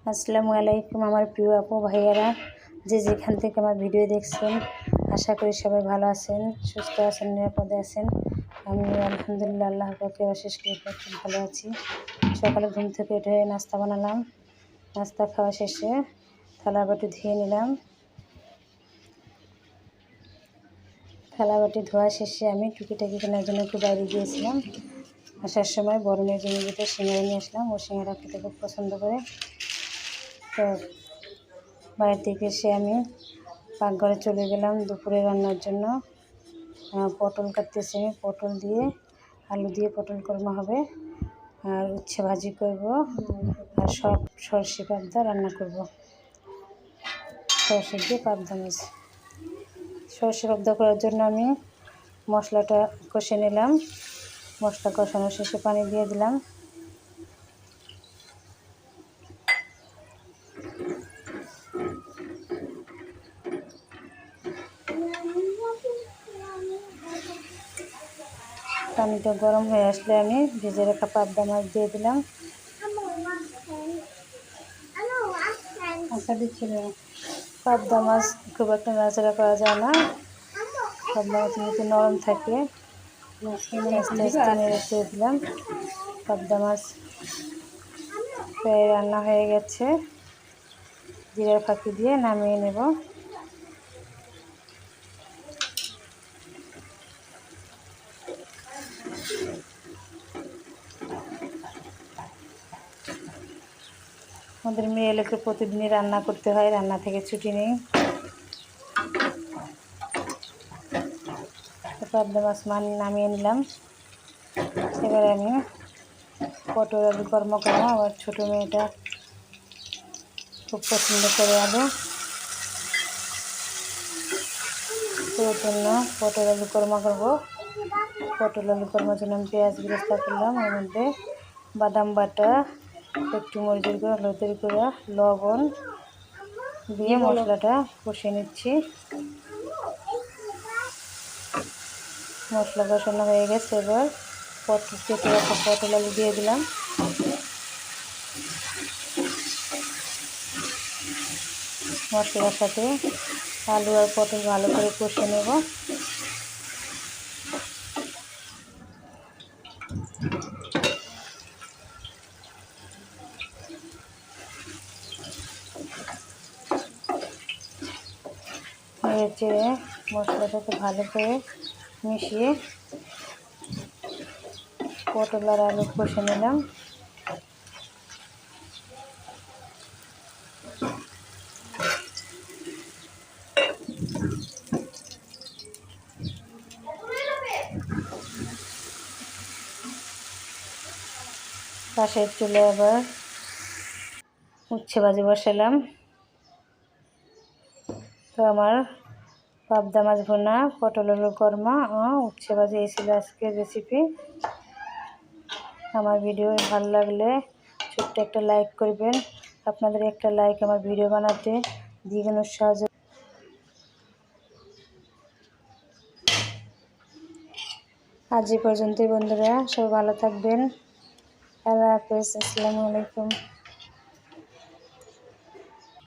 আসসালামু আলাইকুম আমার প্রিয় আপু ভাইয়ারা, যে যেখান থেকে আমার ভিডিও দেখছেন, আশা করি সবাই ভালো আছেন, সুস্থ আছেন, নিরাপদে আছেন। আমি আলহামদুলিল্লাহ আল্লাহ পাকের অশেষ কৃপায় খুব ভালো আছি। সকালে ঘুম থেকে উঠে নাস্তা বানালাম। নাস্তা খাওয়া শেষে থালা বাটি ধুয়ে নিলাম। থালা বাটি ধোয়া শেষে আমি টুকিটাকি কেনার জন্য একটু বাইরে গিয়েছিলাম। আসার সময় বরণের জমিতে সিঙ্গারা নিয়ে আসলাম। ও সিঙ্গারা খেতে খুব পছন্দ করে। তো বাইরে থেকে এসে আমি পাকঘরে চলে গেলাম দুপুরে রান্নার জন্য। পটল কাটতেছি, আমি পটল দিয়ে আলু দিয়ে পটল কোরমা হবে, আর উচ্ছে ভাজি করব, আর সরষে পাবদা রান্না করব। সরষে দিয়ে পাবদা মাছ। সরষে পাবদা করার জন্য আমি মশলাটা কষে নিলাম। মশলা কষানো শেষে পানি দিয়ে দিলাম। পানিটা গরম হয়ে আসলে আমি ভেজে রাখা পাবদা মাছ দিয়ে দিলাম। পাবদা মাছ খুব একটা নাড়াচাড়া করা যায় না, পাবদা মাছ একটু নরম থাকে। আস্তে আস্তে নেড়ে চেড়ে দিলাম। পাবদা মাছ প্রায় রান্না হয়ে গেছে। জিরার ফাঁকি দিয়ে নামিয়ে নেব। আমাদের মেয়ে লোকে প্রতিদিনই রান্না করতে হয়, রান্না থেকে ছুটি নেই। পাবদা মাছ নামিয়ে নিলাম। এবারে আমি পটল আলু কোরমা করবো। আমার ছোটো মেয়েটা খুব পছন্দ করে আলু, ওর জন্য পটল আলু কোরমা করবো। পটল আলু কোরমার জন্য আমি পেঁয়াজ বেরেস্তা করলাম। এর মধ্যে বাদাম বাটা, একটু মরিচের গুঁড়ো, হলুদের গুঁড়ো, লবণ দিয়ে মশলাটা কষিয়ে নিচ্ছি। মশলা কষানো হয়ে গেছে। এবার কেটে রাখা পটল আলু দিয়ে দিলাম। মশলার সাথে আলু আর পটল ভালো করে কষে নেব। নেড়ে চেড়ে মশলাটাকে ভালো করে মিশিয়ে পটল আর আলু কষে নিলাম। পাশের চুলে আবার উচ্ছে ভাজি বসালাম। তো আমার পাবদা মাছ ভুনা, পটল আলু কোরমা ও উচ্ছে ভাজি এই ছিল আজকের রেসিপি। আমার ভিডিও ভালো লাগলে ছোট্ট একটা লাইক করবেন। আপনাদের একটা লাইক আমার ভিডিও বানাতে দ্বিগুণ উৎসাহ। আজ এই পর্যন্তই বন্ধুরা, সবাই ভালো থাকবেন। আল্লাহ হাফেজ। আসসালামু আলাইকুম।